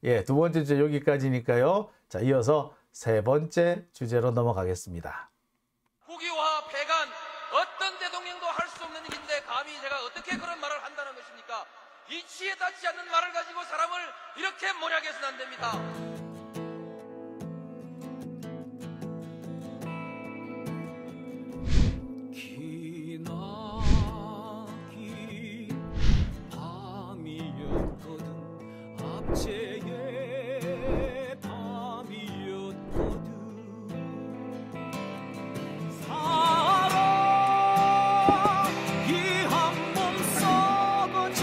예, 두 번째 주제 여기까지니까요. 자, 이어서 세 번째 주제로 넘어가겠습니다. 국유화, 폐간, 어떤 대통령도 할 수 없는 일인데 감히 제가 어떻게 그런 말을 한다는 것입니까? 이치에 닿지 않는 말을 가지고 사람을 이렇게 몰약해서는 안 됩니다. 압제의 밤이었거든. 사랑 이 한 몸 썩어져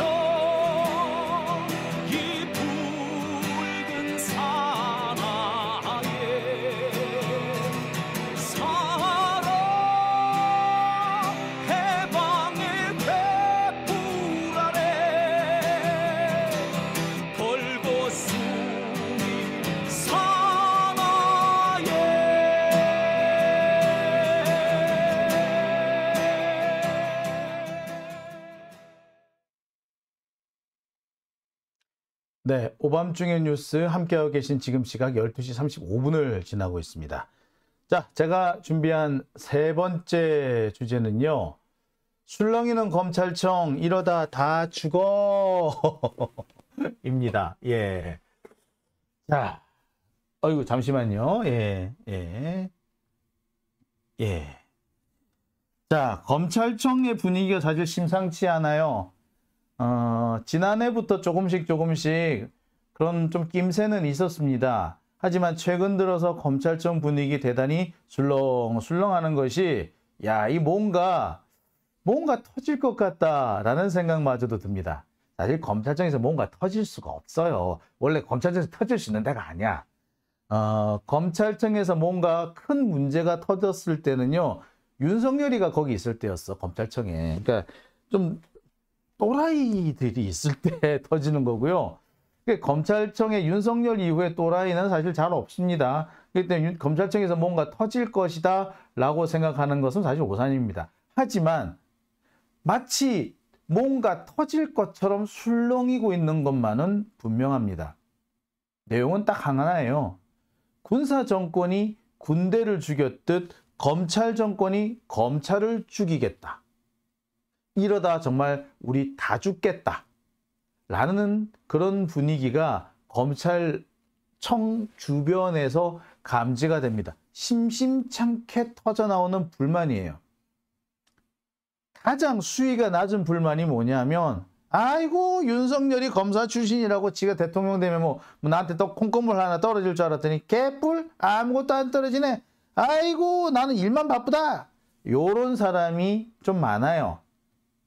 이 붉은 사나에 사랑 해방의 횃불 아래 네, 오밤중의 뉴스 함께하고 계신 지금 시각 12시 35분을 지나고 있습니다. 자, 제가 준비한 세 번째 주제는요. 술렁이는 검찰청 이러다 다 죽어 입니다. 예. 자, 어이구 잠시만요. 예. 자, 검찰청의 분위기가 사실 심상치 않아요. 지난해부터 조금씩 그런 좀 낌새는 있었습니다. 하지만 최근 들어서 검찰청 분위기 대단히 술렁술렁하는 것이 야, 이 뭔가 터질 것 같다라는 생각마저도 듭니다. 사실 검찰청에서 뭔가 터질 수가 없어요. 원래 검찰청에서 터질 수 있는 데가 아니야. 검찰청에서 뭔가 큰 문제가 터졌을 때는요. 윤석열이가 거기 있을 때였어. 검찰청에. 그러니까 좀 또라이들이 있을 때 터지는 거고요. 검찰청의 윤석열 이후에 또라이는 사실 잘 없습니다. 그렇기 때문에 검찰청에서 뭔가 터질 것이다 라고 생각하는 것은 사실 오산입니다. 하지만 마치 뭔가 터질 것처럼 술렁이고 있는 것만은 분명합니다. 내용은 딱 하나예요. 군사 정권이 군대를 죽였듯 검찰 정권이 검찰을 죽이겠다. 이러다 정말 우리 다 죽겠다 라는 그런 분위기가 검찰청 주변에서 감지가 됩니다. 심심찮게 터져나오는 불만이에요. 가장 수위가 낮은 불만이 뭐냐면 아이고 윤석열이 검사 출신이라고 지가 대통령 되면 뭐 나한테 또 콩고물 하나 떨어질 줄 알았더니 개뿔 아무것도 안 떨어지네. 아이고 나는 일만 바쁘다. 요런 사람이 좀 많아요.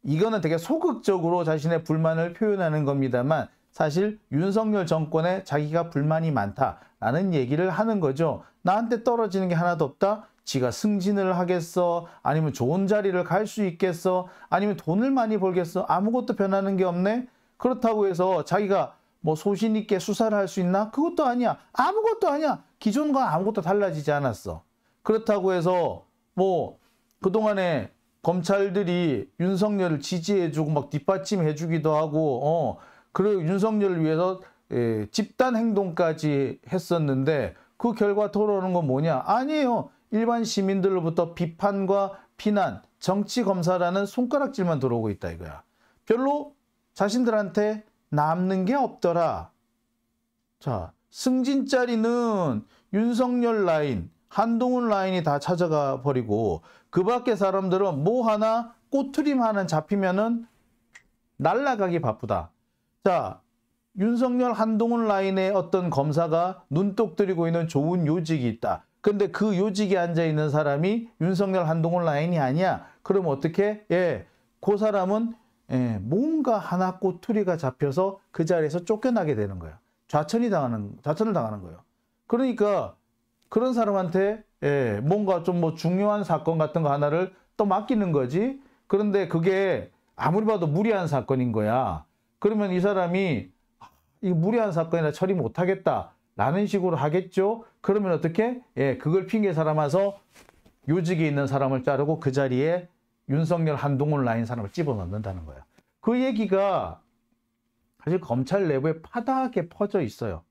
이거는 되게 소극적으로 자신의 불만을 표현하는 겁니다만 사실 윤석열 정권에 자기가 불만이 많다라는 얘기를 하는 거죠. 나한테 떨어지는 게 하나도 없다? 지가 승진을 하겠어? 아니면 좋은 자리를 갈 수 있겠어? 아니면 돈을 많이 벌겠어? 아무것도 변하는 게 없네? 그렇다고 해서 자기가 뭐 소신 있게 수사를 할 수 있나? 그것도 아니야. 아무것도 아니야. 기존과 아무것도 달라지지 않았어. 그렇다고 해서 뭐 그동안에 검찰들이 윤석열을 지지해주고 막 뒷받침해주기도 하고 그리고 윤석열을 위해서 집단 행동까지 했었는데 그 결과 돌아오는 건 뭐냐? 아니에요. 일반 시민들로부터 비판과 비난, 정치 검사라는 손가락질만 들어오고 있다 이거야. 별로 자신들한테 남는 게 없더라. 자, 승진 자리는 윤석열 라인, 한동훈 라인이 다 찾아가 버리고 그 밖에 사람들은 뭐 하나 꼬투림 하나 잡히면은 날아가기 바쁘다. 자, 윤석열 한동훈 라인의 어떤 검사가 눈독 들이고 있는 좋은 요직이 있다. 근데 그 요직에 앉아있는 사람이 윤석열 한동훈 라인이 아니야. 그럼 어떻게? 그 사람은 뭔가 하나 꼬투리가 잡혀서 그 자리에서 쫓겨나게 되는 거야. 좌천을 당하는 거예요. 그러니까 그런 사람한테 뭔가 좀 뭐 중요한 사건 같은 거 하나를 또 맡기는 거지. 그런데 그게 아무리 봐도 무리한 사건인 거야. 그러면 이 사람이 이 무리한 사건이라 처리 못하겠다 라는 식으로 하겠죠. 그러면 어떻게? 그걸 핑계 삼아서 요직에 있는 사람을 자르고 그 자리에 윤석열 한동훈 라인 사람을 집어넣는다는 거야. 그 얘기가 사실 검찰 내부에 파다하게 퍼져 있어요.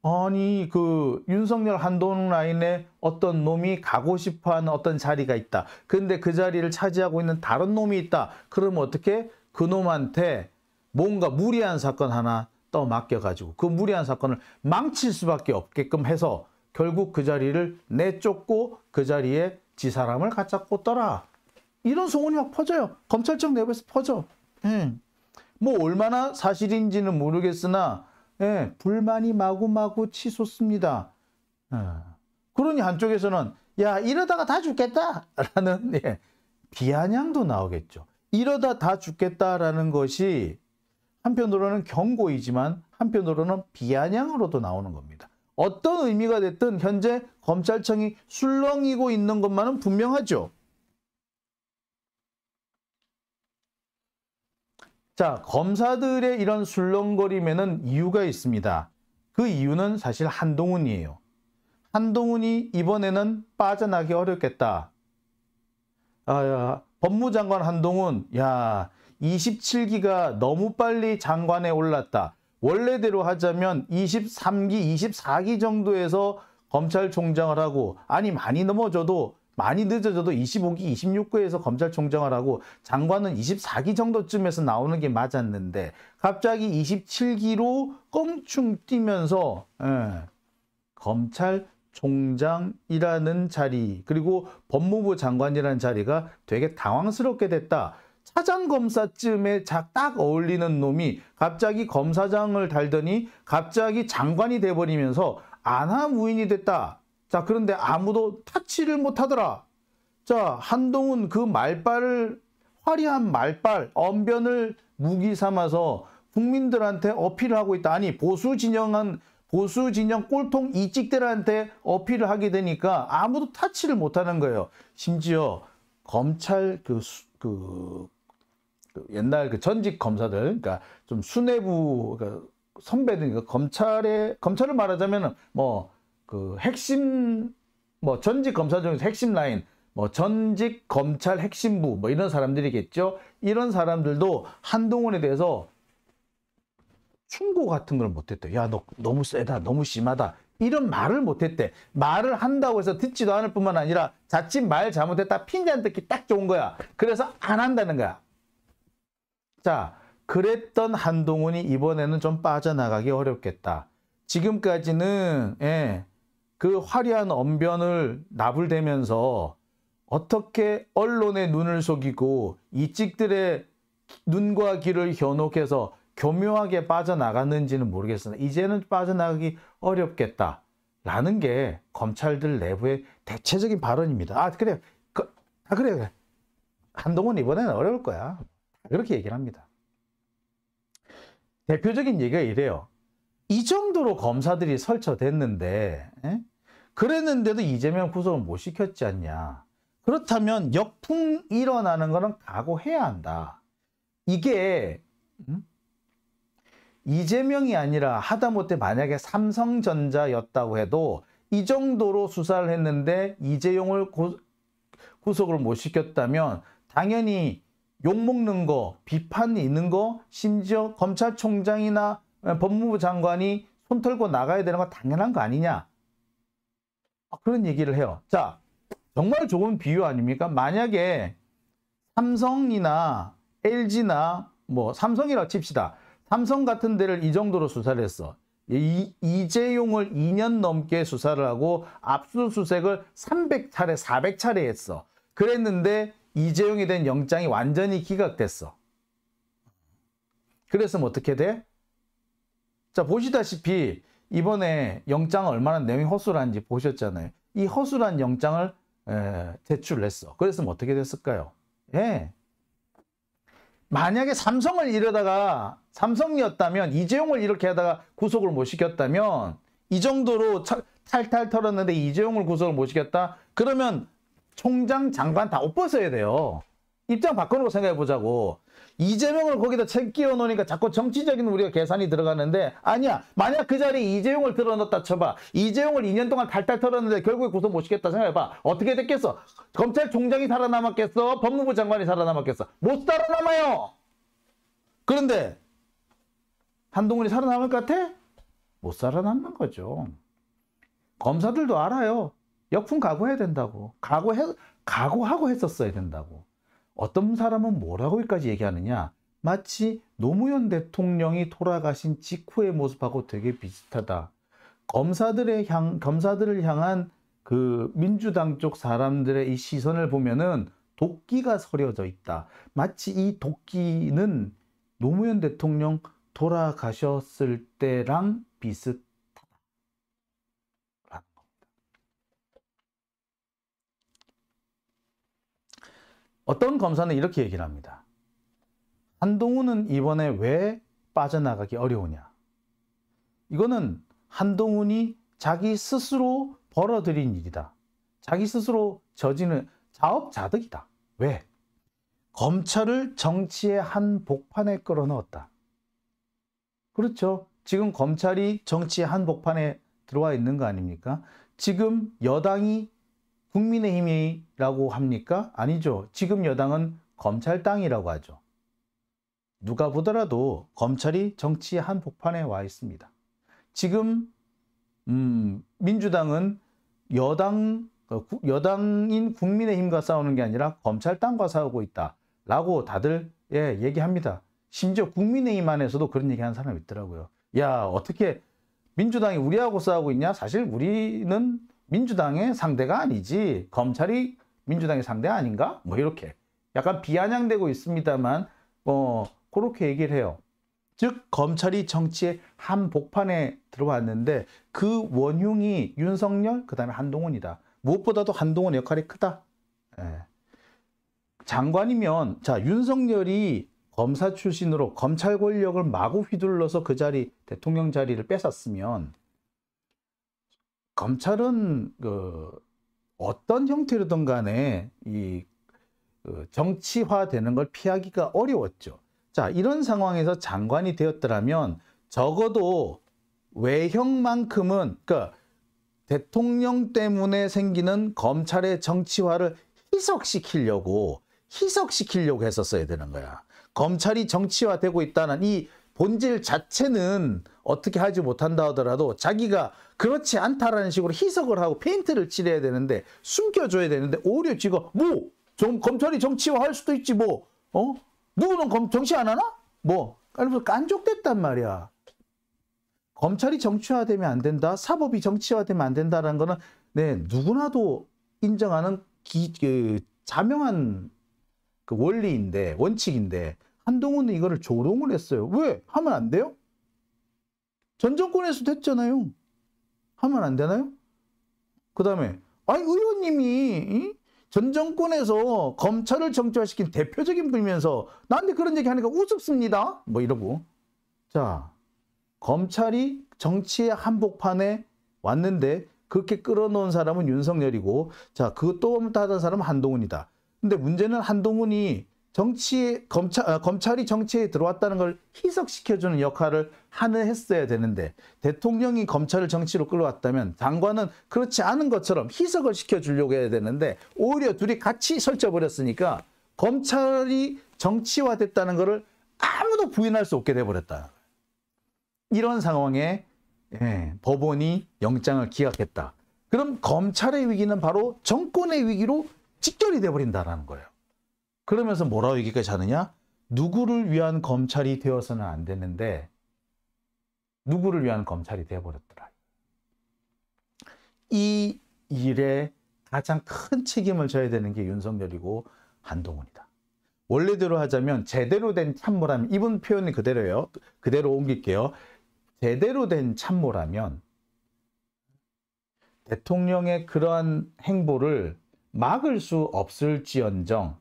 아니 그 윤석열 한동훈 라인에 어떤 놈이 가고 싶어하는 어떤 자리가 있다. 근데 그 자리를 차지하고 있는 다른 놈이 있다. 그러면 어떻게 그 놈한테 뭔가 무리한 사건 하나 떠맡겨가지고 그 무리한 사건을 망칠 수밖에 없게끔 해서 결국 그 자리를 내쫓고 그 자리에 지 사람을 갖다 꽂더라. 이런 소문이 막 퍼져요. 검찰청 내부에서 퍼져. 뭐 얼마나 사실인지는 모르겠으나 불만이 마구마구 치솟습니다. 그러니 한쪽에서는 야 이러다가 다 죽겠다라는 비아냥도 나오겠죠. 이러다 다 죽겠다라는 것이 한편으로는 경고이지만 한편으로는 비아냥으로도 나오는 겁니다. 어떤 의미가 됐든 현재 검찰청이 술렁이고 있는 것만은 분명하죠. 자, 검사들의 이런 술렁거림에는 이유가 있습니다. 그 이유는 사실 한동훈이에요. 한동훈이 이번에는 빠져나기 어렵겠다. 법무장관 한동훈, 27기가 너무 빨리 장관에 올랐다. 원래대로 하자면 23기, 24기 정도에서 검찰총장을 하고, 아니 많이 늦어져도 25기, 26기에서 검찰총장을 하고 장관은 24기 정도쯤에서 나오는 게 맞았는데 갑자기 27기로 껑충 뛰면서 검찰총장이라는 자리 그리고 법무부 장관이라는 자리가 되게 당황스럽게 됐다. 차장검사쯤에 딱 어울리는 놈이 갑자기 검사장을 달더니 갑자기 장관이 돼버리면서 안하무인이 됐다. 자, 그런데 아무도 타치를 못하더라. 자, 한동훈 그 화려한 말빨, 언변을 무기 삼아서 국민들한테 어필을 하고 있다. 아니, 보수 진영 꼴통 이찍들한테 어필을 하게 되니까 아무도 타치를 못하는 거예요. 심지어 검찰 옛날 그 전직 검사들, 그러니까 좀 수뇌부 선배들, 검찰을 말하자면은 핵심 전직 검사 중에서 핵심 라인 전직 검찰 핵심부 이런 사람들이겠죠. 이런 사람들도 한동훈에 대해서 충고 같은 걸 못했대. 야, 너 너무 세다, 너무 심하다, 이런 말을 못했대. 말을 한다고 해서 듣지도 않을 뿐만 아니라 자칫 말 잘못했다 핀잔 듣기 딱 좋은 거야. 그래서 안 한다는 거야. 자, 그랬던 한동훈이 이번에는 좀 빠져나가기 어렵겠다. 지금까지는 그 화려한 언변을 나불대면서 어떻게 언론의 눈을 속이고 이찍들의 눈과 귀를 현혹해서 교묘하게 빠져나갔는지는 모르겠으나 이제는 빠져나가기 어렵겠다라는 게 검찰들 내부의 대체적인 발언입니다. 그래. 한동훈 이번에는 어려울 거야. 그렇게 얘기를 합니다. 대표적인 얘기가 이래요. 이 정도로 검사들이 설쳐댔는데 그랬는데도 이재명 구속을 못 시켰지 않냐. 그렇다면 역풍 일어나는 거는 각오해야 한다. 이게 이재명이 아니라 하다못해 만약에 삼성전자였다고 해도 이 정도로 수사를 했는데 이재용을 구속을 못 시켰다면 당연히 욕먹는 거, 비판이 있는 거, 심지어 검찰총장이나 법무부 장관이 손 털고 나가야 되는 건 당연한 거 아니냐. 그런 얘기를 해요. 자, 정말 좋은 비유 아닙니까? 만약에 삼성이나 LG나 삼성이라고 칩시다. 삼성 같은 데를 이 정도로 수사를 했어. 이재용을 2년 넘게 수사를 하고 압수수색을 300차례, 400차례 했어. 그랬는데 이재용에 대한 영장이 완전히 기각됐어. 그래서 어떻게 돼? 자, 보시다시피 이번에 영장을 얼마나 내용이 허술한지 보셨잖아요. 이 허술한 영장을 제출을 했어. 그래서 어떻게 됐을까요? 만약에 삼성이었다면 이재용을 이렇게 하다가 구속을 못 시켰다면 이 정도로 탈탈 털었는데 이재용을 구속을 못 시켰다? 그러면 총장, 장관 다 옷 벗어야 돼요. 입장 바꿔놓고 생각해 보자고. 이재명을 거기다 책 끼워 놓으니까 자꾸 정치적인 우리가 계산이 들어가는데 아니야. 만약 그 자리에 이재용을 들어넣었다 쳐봐. 이재용을 2년 동안 탈탈 털었는데 결국에 구속 못 시켰다 생각해봐. 어떻게 됐겠어? 검찰총장이 살아남았겠어? 법무부 장관이 살아남았겠어? 못 살아남아요. 그런데 한동훈이 살아남을 것 같아? 못 살아남는 거죠. 검사들도 알아요. 역풍 각오해야 된다고. 각오하고 했었어야 된다고. 어떤 사람은 뭐라고까지 얘기하느냐. 마치 노무현 대통령이 돌아가신 직후의 모습하고 되게 비슷하다. 검사들을 향한 그 민주당 쪽 사람들의 이 시선을 보면은 도끼가 서려져 있다. 마치 이 도끼는 노무현 대통령 돌아가셨을 때랑 비슷하다라는 겁니다. 어떤 검사는 이렇게 얘기를 합니다. 한동훈은 이번에 왜 빠져나가기 어려우냐. 이거는 한동훈이 자기 스스로 벌어들인 일이다. 자기 스스로 저지른 자업자득이다. 왜? 검찰을 정치의 한 복판에 끌어넣었다. 그렇죠. 지금 검찰이 정치의 한 복판에 들어와 있는 거 아닙니까? 지금 여당이 국민의힘이라고 합니까? 아니죠. 지금 여당은 검찰당이라고 하죠. 누가 보더라도 검찰이 정치의 한 복판에 와 있습니다. 지금 민주당은 여당인 국민의힘과 싸우는 게 아니라 검찰당과 싸우고 있다라고 다들 얘기합니다. 심지어 국민의힘 안에서도 그런 얘기하는 사람이 있더라고요. 야, 어떻게 민주당이 우리하고 싸우고 있냐? 사실 우리는 민주당의 상대가 아니지. 검찰이 민주당의 상대 아닌가? 뭐 이렇게 약간 비아냥대고 있습니다만 그렇게 얘기를 해요. 즉 검찰이 정치의 한 복판에 들어왔는데 그 원흉이 윤석열 그다음에 한동훈이다. 무엇보다도 한동훈의 역할이 크다. 장관이면 자 윤석열이 검사 출신으로 검찰 권력을 마구 휘둘러서 그 자리 대통령 자리를 뺏었으면 검찰은 어떤 형태로든 간에 이 정치화되는 걸 피하기가 어려웠죠. 자, 이런 상황에서 장관이 되었더라면 적어도 외형만큼은 그러니까 대통령 때문에 생기는 검찰의 정치화를 희석시키려고 했었어야 되는 거야. 검찰이 정치화되고 있다는 이 본질 자체는 어떻게 하지 못한다 하더라도 자기가 그렇지 않다라는 식으로 희석을 하고 페인트를 칠해야 되는데 숨겨줘야 되는데 오히려 지금 검찰이 정치화할 수도 있지 누구는 정치 안 하나? 그래서 깐족됐단 말이야. 검찰이 정치화되면 안 된다. 사법이 정치화되면 안 된다는 거는 누구나도 인정하는 자명한 그 원칙인데 한동훈은 이거를 조롱을 했어요. 왜? 하면 안 돼요? 전 정권에서 됐잖아요. 하면 안 되나요? 그 다음에 의원님이 전 정권에서 검찰을 정치화시킨 대표적인 분이면서 나한테 그런 얘기 하니까 우습습니다. 이러고. 자, 검찰이 정치의 한복판에 왔는데 그렇게 끌어놓은 사람은 윤석열이고 자, 그것도 하던 사람은 한동훈이다. 근데 문제는 한동훈이 검찰이 정치에 들어왔다는 걸 희석시켜주는 역할을 했어야 되는데 대통령이 검찰을 정치로 끌어왔다면 장관은 그렇지 않은 것처럼 희석을 시켜주려고 해야 되는데 오히려 둘이 같이 설쳐버렸으니까 검찰이 정치화됐다는 것을 아무도 부인할 수 없게 돼버렸다. 이런 상황에 법원이 영장을 기각했다. 그럼 검찰의 위기는 바로 정권의 위기로 직결이 돼버린다는 거예요. 그러면서 뭐라고 얘기까지 하느냐? 누구를 위한 검찰이 되어서는 안 되는데 누구를 위한 검찰이 되어버렸더라. 이 일에 가장 큰 책임을 져야 되는 게 윤석열이고 한동훈이다. 원래대로 하자면 제대로 된 참모라면 이분 표현이 그대로예요. 그대로 옮길게요. 제대로 된 참모라면 대통령의 그러한 행보를 막을 수 없을지언정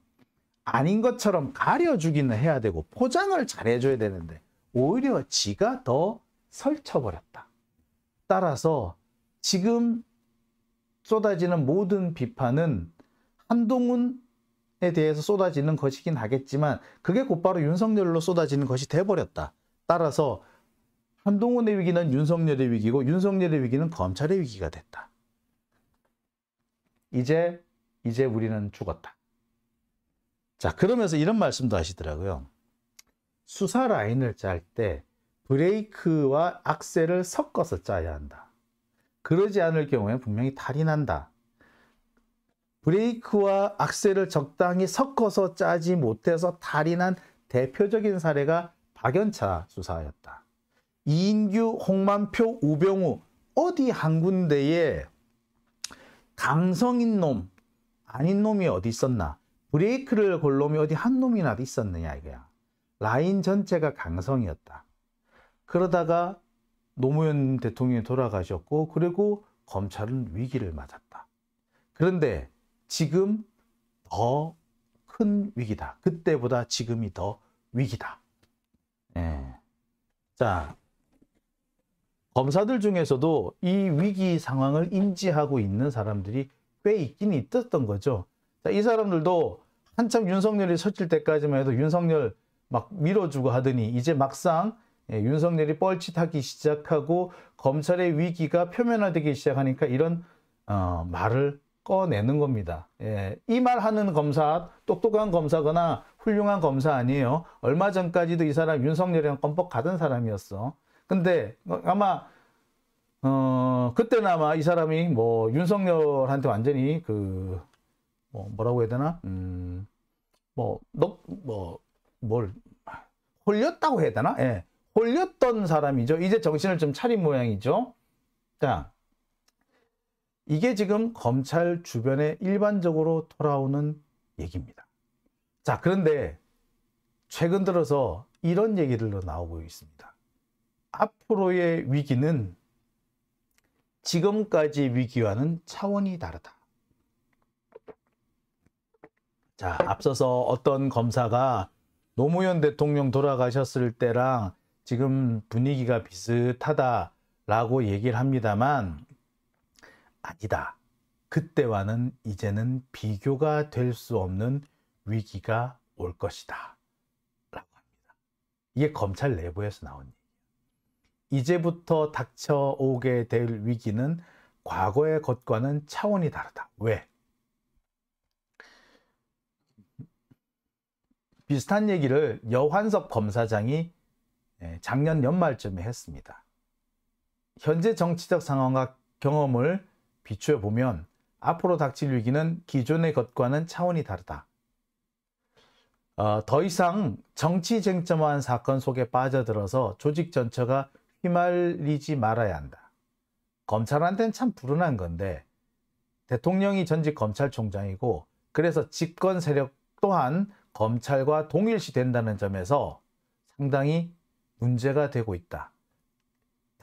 아닌 것처럼 가려주기는 해야 되고 포장을 잘해줘야 되는데 오히려 지가 더 설쳐버렸다. 따라서 지금 쏟아지는 모든 비판은 한동훈에 대해서 쏟아지는 것이긴 하겠지만 그게 곧바로 윤석열로 쏟아지는 것이 돼버렸다. 따라서 한동훈의 위기는 윤석열의 위기고 윤석열의 위기는 검찰의 위기가 됐다. 이제 우리는 죽었다. 자, 그러면서 이런 말씀도 하시더라고요. 수사 라인을 짤 때 브레이크와 악셀을 섞어서 짜야 한다. 그러지 않을 경우에 분명히 탈이 난다. 브레이크와 악셀을 적당히 섞어서 짜지 못해서 탈이 난 대표적인 사례가 박연차 수사였다. 이인규, 홍만표, 우병우 어디 한 군데에 강성인 놈, 아닌 놈이 어디 있었나? 브레이크를 걸 놈이 어디 한 놈이나 있었느냐 이거야. 라인 전체가 강성이었다. 그러다가 노무현 대통령이 돌아가셨고 그리고 검찰은 위기를 맞았다. 그런데 지금 더 큰 위기다. 그때보다 지금이 더 위기다. 예. 자, 검사들 중에서도 이 위기 상황을 인지하고 있는 사람들이 꽤 있긴 있었던 거죠. 자, 이 사람들도 한참 윤석열이 서칠 때까지만 해도 윤석열 막 밀어주고 하더니 이제 막상 윤석열이 뻘짓하기 시작하고 검찰의 위기가 표면화되기 시작하니까 이런 말을 꺼내는 겁니다. 이 말하는 검사 똑똑한 검사거나 훌륭한 검사 아니에요. 얼마 전까지도 이 사람 윤석열이랑 껌뻑 가던 사람이었어. 근데 아마 그때는 아마 이 사람이 뭐 윤석열한테 완전히 뭐라고 해야 되나? 뭘 홀렸다고 해야 되나? 예. 홀렸던 사람이죠. 이제 정신을 좀 차린 모양이죠. 자, 이게 지금 검찰 주변에 일반적으로 돌아오는 얘기입니다. 자, 그런데 최근 들어서 이런 얘기들도 나오고 있습니다. 앞으로의 위기는 지금까지 위기와는 차원이 다르다. 자, 앞서서 어떤 검사가 노무현 대통령 돌아가셨을 때랑 지금 분위기가 비슷하다라고 얘기를 합니다만 아니다. 그때와는 이제는 비교가 될 수 없는 위기가 올 것이다. 라고 합니다. 이게 검찰 내부에서 나온 얘기예요. 이제부터 닥쳐오게 될 위기는 과거의 것과는 차원이 다르다. 왜? 비슷한 얘기를 여환석 검사장이 작년 연말쯤에 했습니다. 현재 정치적 상황과 경험을 비추어 보면 앞으로 닥칠 위기는 기존의 것과는 차원이 다르다. 더 이상 정치 쟁점화한 사건 속에 빠져들어서 조직 전체가 휘말리지 말아야 한다. 검찰한테는 참 불운한 건데 대통령이 전직 검찰총장이고 그래서 집권 세력 또한 검찰과 동일시 된다는 점에서 상당히 문제가 되고 있다.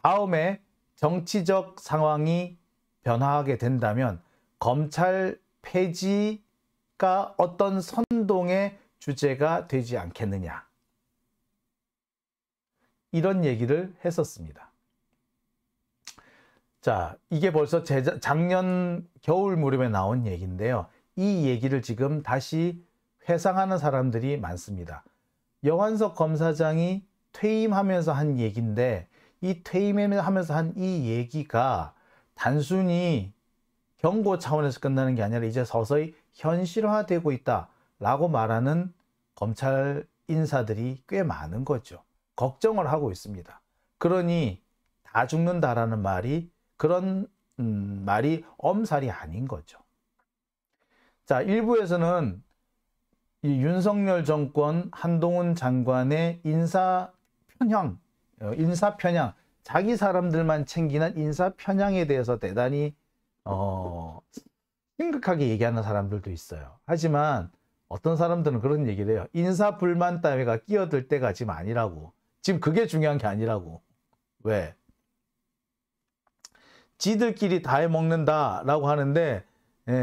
다음에 정치적 상황이 변화하게 된다면 검찰 폐지가 어떤 선동의 주제가 되지 않겠느냐. 이런 얘기를 했었습니다. 자, 이게 벌써 작년 겨울 무렵에 나온 얘기인데요. 이 얘기를 지금 다시 회상하는 사람들이 많습니다. 여환석 검사장이 퇴임하면서 한 얘기인데 이 퇴임하면서 한 이 얘기가 단순히 경고 차원에서 끝나는 게 아니라 이제 서서히 현실화되고 있다라고 말하는 검찰 인사들이 꽤 많은 거죠. 걱정을 하고 있습니다. 그러니 다 죽는다라는 말이 그런 말이 엄살이 아닌 거죠. 자, 일부에서는 이 윤석열 정권 한동훈 장관의 인사 편향, 자기 사람들만 챙기는 인사 편향에 대해서 대단히 심각하게 얘기하는 사람들도 있어요. 하지만 어떤 사람들은 그런 얘기를 해요. 인사 불만 따위가 끼어들 때가 지금 아니라고. 지금 그게 중요한 게 아니라고. 왜? 지들끼리 다 해먹는다라고 하는데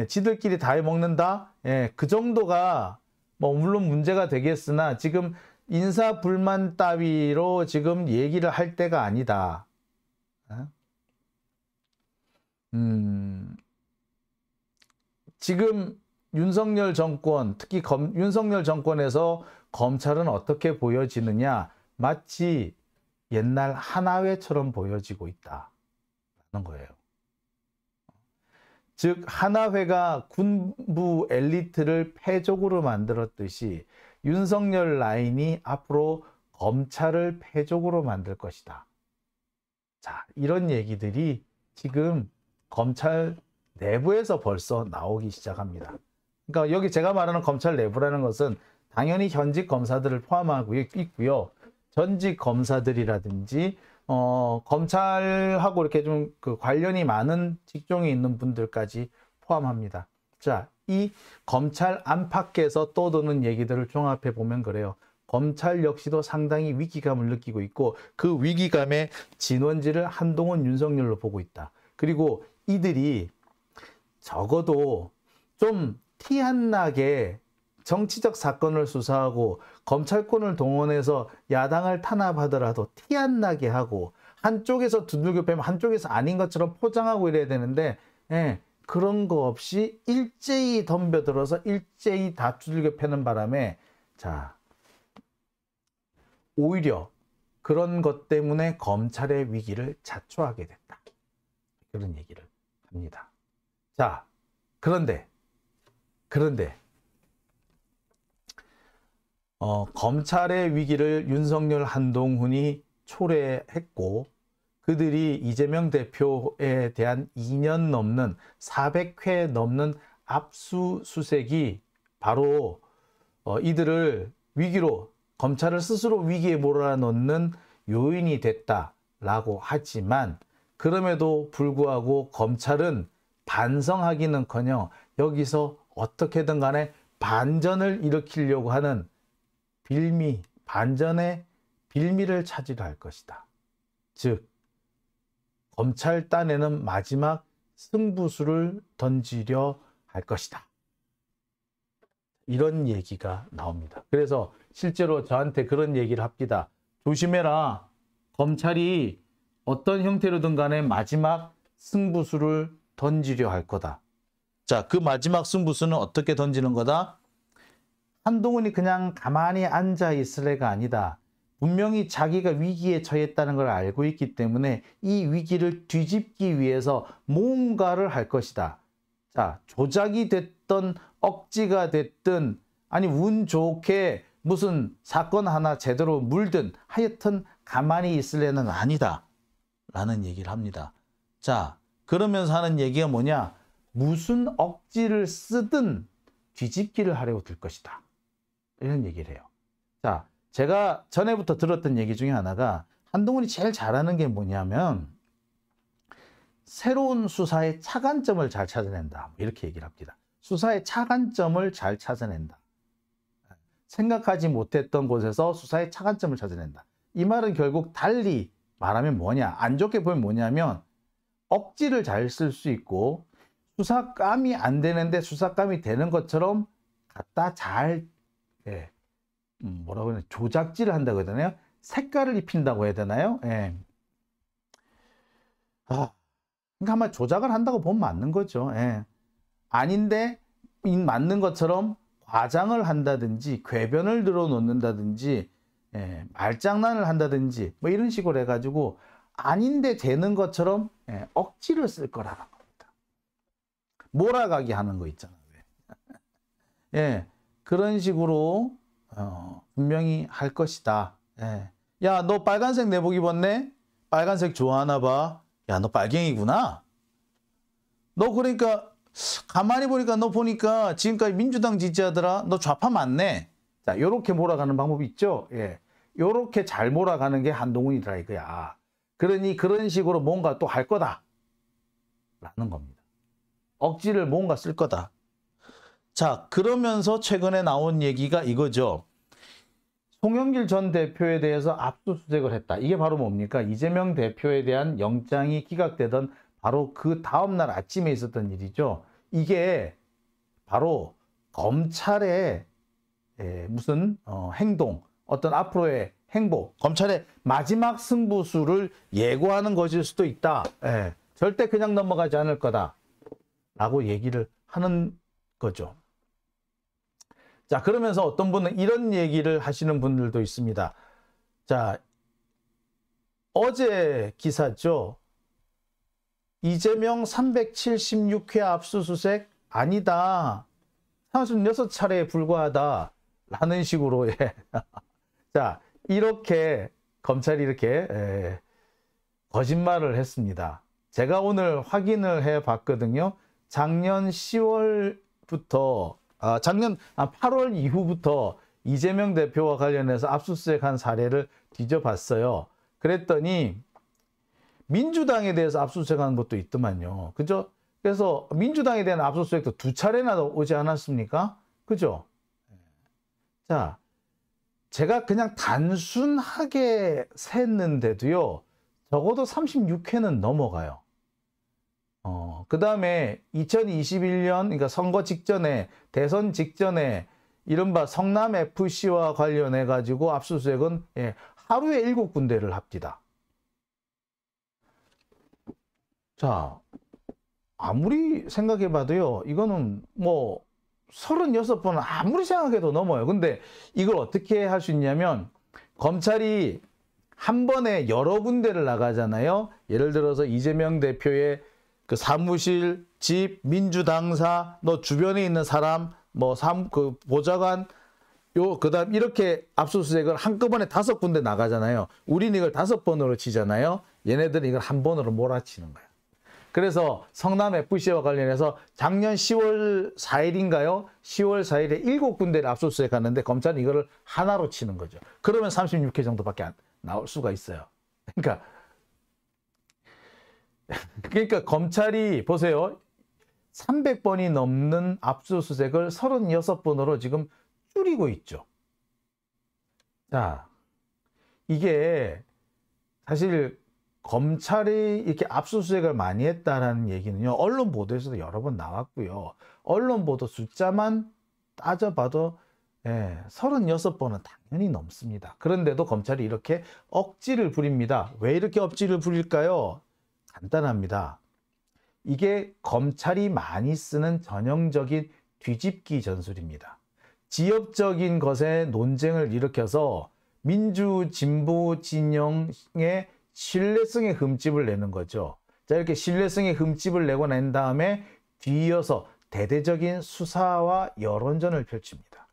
지들끼리 다 해먹는다? 그 정도가 뭐 물론 문제가 되겠으나 지금 인사 불만 따위로 지금 얘기를 할 때가 아니다. 지금 윤석열 정권, 특히 윤석열 정권에서 검찰은 어떻게 보여지느냐? 마치 옛날 하나회처럼 보여지고 있다는 거예요. 즉 하나회가 군부 엘리트를 패족으로 만들었듯이 윤석열 라인이 앞으로 검찰을 패족으로 만들 것이다. 자, 이런 얘기들이 지금 검찰 내부에서 벌써 나오기 시작합니다. 그러니까 여기 제가 말하는 검찰 내부라는 것은 당연히 현직 검사들을 포함하고 있고요. 전직 검사들이라든지 검찰하고 이렇게 좀 그 관련이 많은 직종에 있는 분들까지 포함합니다. 자, 이 검찰 안팎에서 떠도는 얘기들을 종합해 보면 그래요. 검찰 역시도 상당히 위기감을 느끼고 있고 그 위기감의 진원지를 한동훈, 윤석열로 보고 있다. 그리고 이들이 적어도 좀 티 안 나게 정치적 사건을 수사하고 검찰권을 동원해서 야당을 탄압하더라도 티 안 나게 하고 한쪽에서 두들겨 패면 한쪽에서 아닌 것처럼 포장하고 이래야 되는데 그런 거 없이 일제히 덤벼들어서 일제히 다 두들겨 패는 바람에 자, 오히려 그런 것 때문에 검찰의 위기를 자초하게 됐다. 그런 얘기를 합니다. 자, 그런데 검찰의 위기를 윤석열, 한동훈이 초래했고 그들이 이재명 대표에 대한 2년 넘는 400회 넘는 압수수색이 바로 이들을 위기로 검찰을 스스로 위기에 몰아넣는 요인이 됐다라고 하지만 그럼에도 불구하고 검찰은 반성하기는커녕 여기서 어떻게든 간에 반전을 일으키려고 하는 반전의 빌미를 찾으려 할 것이다. 즉 검찰 딴에는 마지막 승부수를 던지려 할 것이다. 이런 얘기가 나옵니다. 그래서 실제로 저한테 그런 얘기를 합니다. 조심해라. 검찰이 어떤 형태로든 간에 마지막 승부수를 던지려 할 거다. 자, 그 마지막 승부수는 어떻게 던지는 거다? 한동훈이 그냥 가만히 앉아 있을 애가 아니다. 분명히 자기가 위기에 처했다는 걸 알고 있기 때문에 이 위기를 뒤집기 위해서 뭔가를 할 것이다. 자, 조작이 됐든 억지가 됐든 아니 운 좋게 무슨 사건 하나 제대로 물든 하여튼 가만히 있을 애는 아니다. 라는 얘기를 합니다. 자, 그러면서 하는 얘기가 뭐냐? 무슨 억지를 쓰든 뒤집기를 하려고 들 것이다. 이런 얘기를 해요. 자, 제가 전에부터 들었던 얘기 중에 하나가 한동훈이 제일 잘하는 게 뭐냐면 새로운 수사의 차관점을 잘 찾아낸다. 이렇게 얘기를 합니다. 수사의 차관점을 잘 찾아낸다. 생각하지 못했던 곳에서 수사의 차관점을 찾아낸다. 이 말은 결국 달리 말하면 뭐냐? 안 좋게 보면 뭐냐면 억지를 잘 쓸 수 있고 수사감이 안 되는데 수사감이 되는 것처럼 갖다 잘 뭐라고 해야 되나? 조작질을 한다고 해야 되나요? 색깔을 입힌다고 해야 되나요? 그러니까 아마 조작을 한다고 보면 맞는 거죠. 아닌데 맞는 것처럼 과장을 한다든지 궤변을 늘어놓는다든지 말장난을 한다든지 뭐 이런 식으로 해가지고 아닌데 되는 것처럼 억지를 쓸 거라는 겁니다. 몰아가게 하는 거 있잖아요. 그런 식으로 분명히 할 것이다. 야, 너 빨간색 내복 입었네? 빨간색 좋아하나 봐. 야, 너 빨갱이구나. 너 그러니까 가만히 보니까 너 보니까 지금까지 민주당 지지하더라. 너 좌파 맞네. 자, 요렇게 몰아가는 방법이 있죠. 요렇게 잘 몰아가는 게 한동훈이더라 이거야. 그러니 그런 식으로 뭔가 또 할 거다. 라는 겁니다. 억지를 뭔가 쓸 거다. 자, 그러면서 최근에 나온 얘기가 이거죠. 송영길 전 대표에 대해서 압수수색을 했다. 이게 바로 뭡니까? 이재명 대표에 대한 영장이 기각되던 바로 그 다음날 아침에 있었던 일이죠. 이게 바로 검찰의 무슨 행동, 어떤 앞으로의 행보, 검찰의 마지막 승부수를 예고하는 것일 수도 있다. 절대 그냥 넘어가지 않을 거다. 라고 얘기를 하는 거죠. 자, 그러면서 어떤 분은 이런 얘기를 하시는 분들도 있습니다. 자, 어제 기사죠. 이재명 376회 압수수색 아니다. 36차례에 불과하다. 라는 식으로. 자, 이렇게 검찰이 이렇게 거짓말을 했습니다. 제가 오늘 확인을 해 봤거든요. 작년 10월부터 작년 8월 이후부터 이재명 대표와 관련해서 압수수색한 사례를 뒤져봤어요. 그랬더니 민주당에 대해서 압수수색하는 것도 있더만요. 그죠? 그래서 민주당에 대한 압수수색도 2차례나 오지 않았습니까? 그죠? 자, 제가 그냥 단순하게 셌는데도요, 적어도 36회는 넘어가요. 그 다음에 2021년, 그러니까 선거 직전에, 대선 직전에 이른바 성남FC와 관련해가지고 압수수색은 하루에 7군데를 합디다. 자, 아무리 생각해봐도요, 이거는 뭐 36번은 아무리 생각해도 넘어요. 근데 이걸 어떻게 할 수 있냐면, 검찰이 한 번에 여러 군데를 나가잖아요. 예를 들어서 이재명 대표의 그 사무실, 집, 민주당사, 너 주변에 있는 사람, 그 보좌관, 그다음 이렇게 압수수색을 한꺼번에 5군데 나가잖아요. 우리는 이걸 5번으로 치잖아요. 얘네들은 이걸 한 번으로 몰아치는 거예요. 그래서 성남FC와 관련해서 작년 10월 4일인가요? 10월 4일에 7군데를 압수수색하는데 검찰은 이거를 하나로 치는 거죠. 그러면 36회 정도밖에 안 나올 수가 있어요. 그러니까 검찰이 보세요. 300번이 넘는 압수수색을 36번으로 지금 줄이고 있죠. 자, 이게 사실 검찰이 이렇게 압수수색을 많이 했다라는 얘기는요, 언론 보도에서도 여러 번 나왔고요. 언론 보도 숫자만 따져봐도 36번은 당연히 넘습니다. 그런데도 검찰이 이렇게 억지를 부립니다. 왜 이렇게 억지를 부릴까요? 간단합니다. 이게 검찰이 많이 쓰는 전형적인 뒤집기 전술입니다. 지역적인 것에 논쟁을 일으켜서 민주 진보 진영의 신뢰성의 흠집을 내는 거죠. 자, 이렇게 신뢰성의 흠집을 내고 난 다음에 뒤이어서 대대적인 수사와 여론전을 펼칩니다.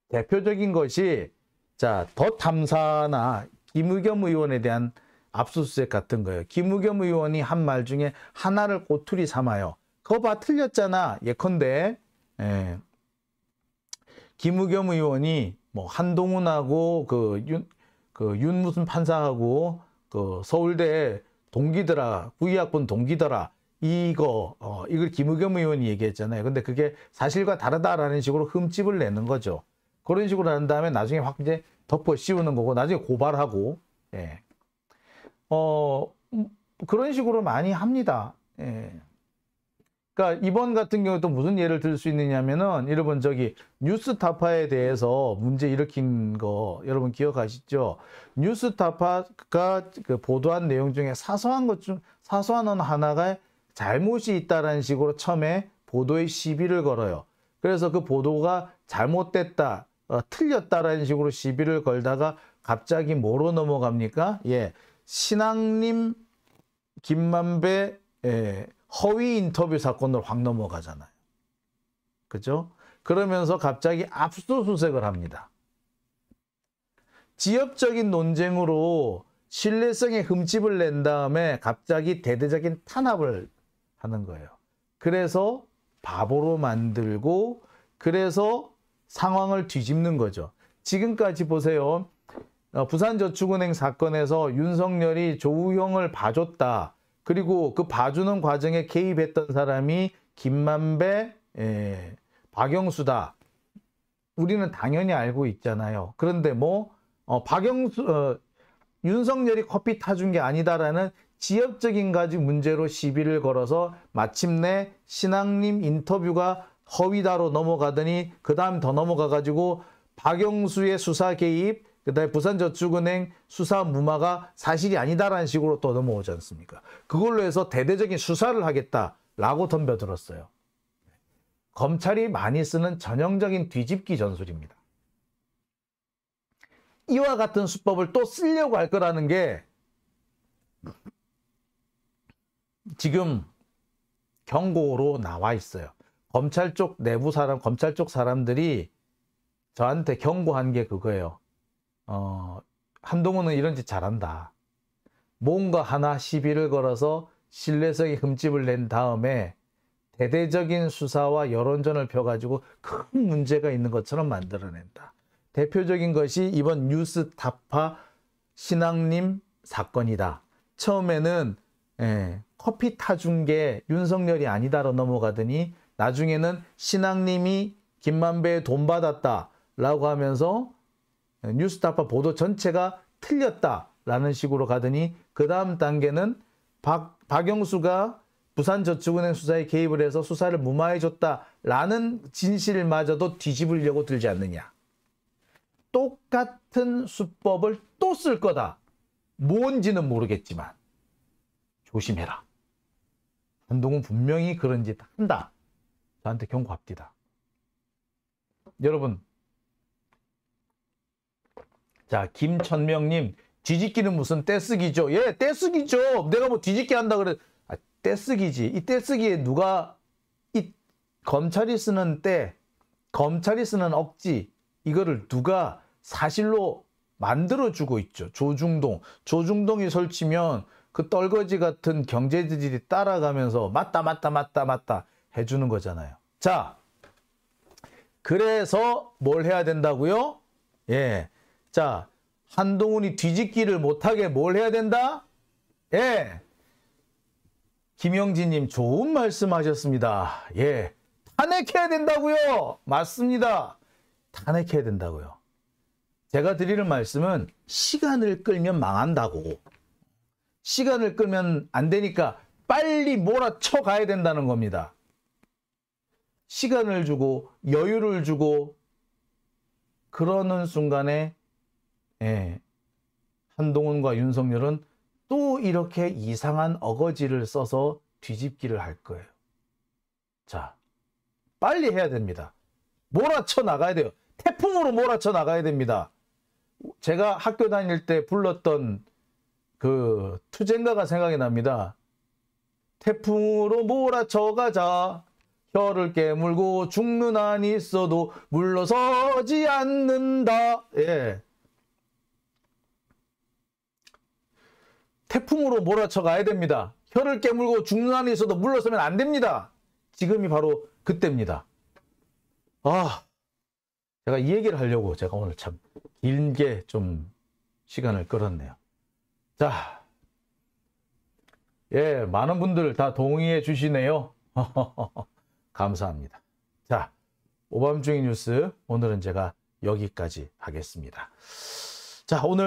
대표적인 것이 더 탐사나 김의겸 의원에 대한 압수수색 같은 거예요. 김의겸 의원이 한 말 중에 하나를 꼬투리 삼아요. 그거 봐, 틀렸잖아. 예컨대 김의겸 의원이 한동훈하고 윤 무슨 판사하고 서울대 동기더라, 구의학번 동기더라, 이걸 김의겸 의원이 얘기했잖아요. 근데 그게 사실과 다르다라는 식으로 흠집을 내는 거죠. 그런 식으로 한 다음에 나중에 확 이제 덮어 씌우는 거고, 나중에 고발하고, 그런 식으로 많이 합니다. 그러니까 이번 같은 경우 또 무슨 예를 들 수 있느냐면은, 여러분 뉴스타파에 대해서 문제 일으킨 거 여러분 기억하시죠? 뉴스타파가 그 보도한 내용 중에 사소한 건 하나가 잘못이 있다라는 식으로 처음에 보도에 시비를 걸어요. 그래서 그 보도가 잘못됐다, 틀렸다라는 식으로 시비를 걸다가 갑자기 뭐로 넘어갑니까? 신앙님 김만배 허위 인터뷰 사건으로 확 넘어가잖아요. 그죠? 그러면서 갑자기 압수수색을 합니다. 지역적인 논쟁으로 신뢰성에 흠집을 낸 다음에 갑자기 대대적인 탄압을 하는 거예요. 그래서 바보로 만들고, 그래서 상황을 뒤집는 거죠. 지금까지 보세요. 부산저축은행 사건에서 윤석열이 조우형을 봐줬다. 그리고 그 봐주는 과정에 개입했던 사람이 김만배, 박영수다. 우리는 당연히 알고 있잖아요. 그런데 윤석열이 커피 타준 게 아니다라는 지역적인 가지 문제로 시비를 걸어서 마침내 신앙님 인터뷰가 허위다로 넘어가더니 그 다음 더 넘어가가지고 박영수의 수사 개입, 그다음에 부산저축은행 수사 무마가 사실이 아니다라는 식으로 또 넘어오지 않습니까? 그걸로 해서 대대적인 수사를 하겠다라고 덤벼들었어요. 검찰이 많이 쓰는 전형적인 뒤집기 전술입니다. 이와 같은 수법을 또 쓰려고 할 거라는 게 지금 경고로 나와 있어요. 검찰 쪽 사람들이 저한테 경고한 게 그거예요. 한동훈은 이런 짓 잘한다. 뭔가 하나 시비를 걸어서 신뢰성의 흠집을 낸 다음에 대대적인 수사와 여론전을 펴가지고 큰 문제가 있는 것처럼 만들어낸다. 대표적인 것이 이번 뉴스타파 신앙님 사건이다. 처음에는 커피 타준 게 윤석열이 아니다로 넘어가더니 나중에는 신앙님이 김만배에 돈 받았다라고 하면서 뉴스타파 보도 전체가 틀렸다라는 식으로 가더니 그 다음 단계는 박영수가 부산저축은행 수사에 개입을 해서 수사를 무마해줬다라는 진실마저도 뒤집으려고 들지 않느냐. 똑같은 수법을 또 쓸 거다. 뭔지는 모르겠지만 조심해라. 한동훈 분명히 그런 짓 한다. 저한테 경고합니다. 여러분, 자, 김천명님, 뒤집기는 무슨 떼쓰기죠? 예, 떼쓰기죠. 내가 뭐 뒤집기 한다 그래. 떼쓰기지. 이 떼쓰기에 누가 이 검찰이 쓰는 떼, 검찰이 쓰는 억지, 이거를 누가 사실로 만들어주고 있죠. 조중동이 설치면 그 떨거지 같은 경제지들이 따라가면서 맞다 해주는 거잖아요. 자, 그래서 뭘 해야 된다고요? 예, 자, 한동훈이 뒤집기를 못하게 뭘 해야 된다? 예, 김영진님 좋은 말씀하셨습니다. 예, 탄핵해야 된다고요. 맞습니다. 탄핵해야 된다고요. 제가 드리는 말씀은 시간을 끌면 망한다고. 시간을 끌면 안 되니까 빨리 몰아쳐 가야 된다는 겁니다. 시간을 주고 여유를 주고 그러는 순간에 한동훈과 윤석열은 또 이렇게 이상한 어거지를 써서 뒤집기를 할 거예요. 자, 빨리 해야 됩니다. 몰아쳐 나가야 돼요. 태풍으로 몰아쳐 나가야 됩니다. 제가 학교 다닐 때 불렀던 그 투쟁가가 생각이 납니다. 태풍으로 몰아쳐 가자. 혀를 깨물고 죽는 한이 있어도 물러서지 않는다. 예. 태풍으로 몰아쳐 가야 됩니다. 혀를 깨물고 죽는 한이 있어도 물러서면 안 됩니다. 지금이 바로 그때입니다. 제가 이 얘기를 하려고 제가 오늘 참 길게 좀 시간을 끌었네요. 자, 예, 많은 분들 다 동의해 주시네요. 감사합니다. 자, 오밤중의 뉴스 오늘은 제가 여기까지 하겠습니다. 자, 오늘